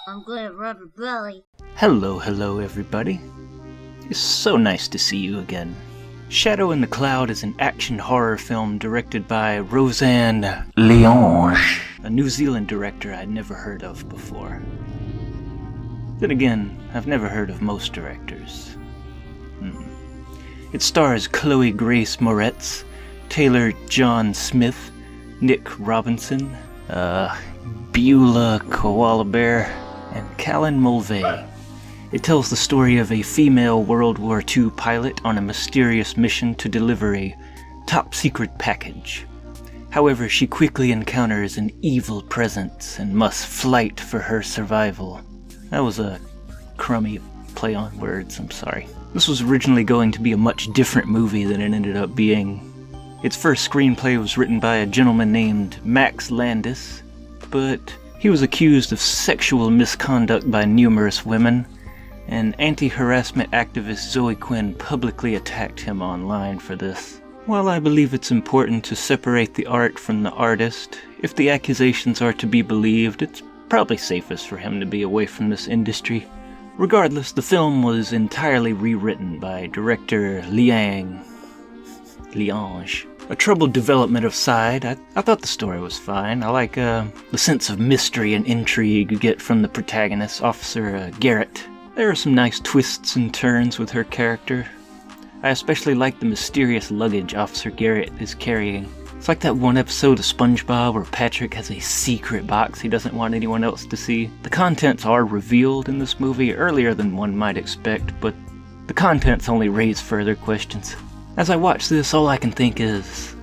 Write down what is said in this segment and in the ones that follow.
I'm gonna rub your belly. Hello everybody. It's so nice to see you again. Shadow in the Cloud is an action horror film directed by Roseanne Leonge, a New Zealand director I'd never heard of before. Then again, I've never heard of most directors. It stars Chloe Grace Moretz, Taylor John Smith, Nick Robinson, Beulah Koala Bear, and Callan Mulvey. It tells the story of a female World War II pilot on a mysterious mission to deliver a top-secret package. However, she quickly encounters an evil presence and must fight for her survival. That was a crummy play on words, I'm sorry. This was originally going to be a much different movie than it ended up being. Its first screenplay was written by a gentleman named Max Landis, but he was accused of sexual misconduct by numerous women, and anti-harassment activist Zoe Quinn publicly attacked him online for this. While I believe it's important to separate the art from the artist, if the accusations are to be believed, it's probably safest for him to be away from this industry. Regardless, the film was entirely rewritten by director Leonge. A troubled development of side, I thought the story was fine. I like the sense of mystery and intrigue you get from the protagonist, Officer Garrett. There are some nice twists and turns with her character. I especially like the mysterious luggage Officer Garrett is carrying. It's like that one episode of SpongeBob where Patrick has a secret box he doesn't want anyone else to see. The contents are revealed in this movie earlier than one might expect, but the contents only raise further questions. As I watch this, all I can think is,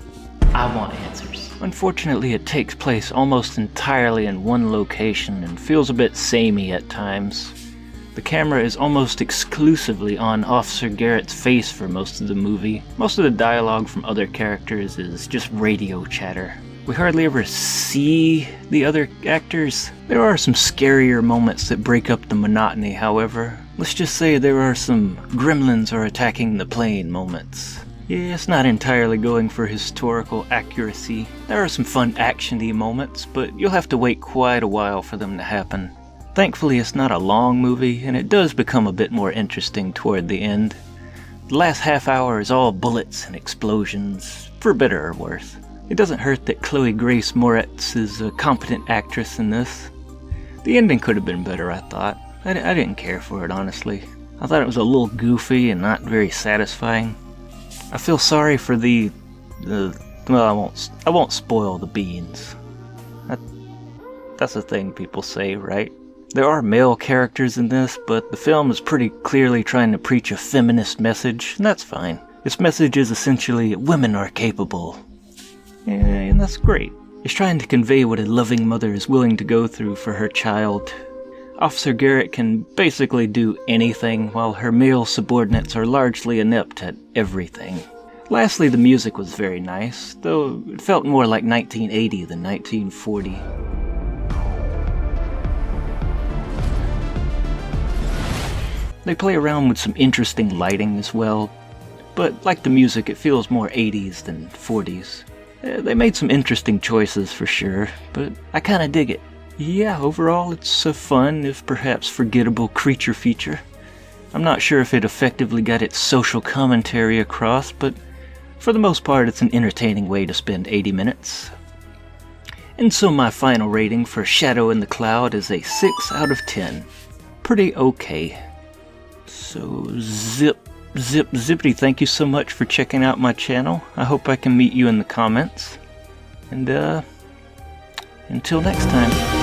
I want answers. Unfortunately, it takes place almost entirely in one location and feels a bit samey at times. The camera is almost exclusively on Officer Garrett's face for most of the movie. Most of the dialogue from other characters is just radio chatter. We hardly ever see the other actors. There are some scarier moments that break up the monotony, however. Let's just say there are some gremlins are attacking the plane moments. Yeah, it's not entirely going for historical accuracy. There are some fun action-y moments, but you'll have to wait quite a while for them to happen. Thankfully, it's not a long movie, and it does become a bit more interesting toward the end. The last half hour is all bullets and explosions, for better or worse. It doesn't hurt that Chloe Grace Moretz is a competent actress in this. The ending could have been better, I thought. I didn't care for it, honestly. I thought it was a little goofy and not very satisfying. I feel sorry for well, I won't spoil the beans. That's a thing people say, right? There are male characters in this, but the film is pretty clearly trying to preach a feminist message, and that's fine. Its message is essentially, women are capable. And that's great. It's trying to convey what a loving mother is willing to go through for her child. Officer Garrett can basically do anything, while her male subordinates are largely inept at everything. Lastly, the music was very nice, though it felt more like 1980 than 1940. They play around with some interesting lighting as well, but like the music, it feels more 80s than 40s. They made some interesting choices for sure, but I kinda dig it. Yeah, overall it's a fun, if perhaps forgettable creature feature. I'm not sure if it effectively got its social commentary across, but for the most part it's an entertaining way to spend 80 minutes. And so my final rating for Shadow in the Cloud is a 6 out of 10. Pretty okay. So zippity, thank you so much for checking out my channel. I hope I can meet you in the comments. And until next time.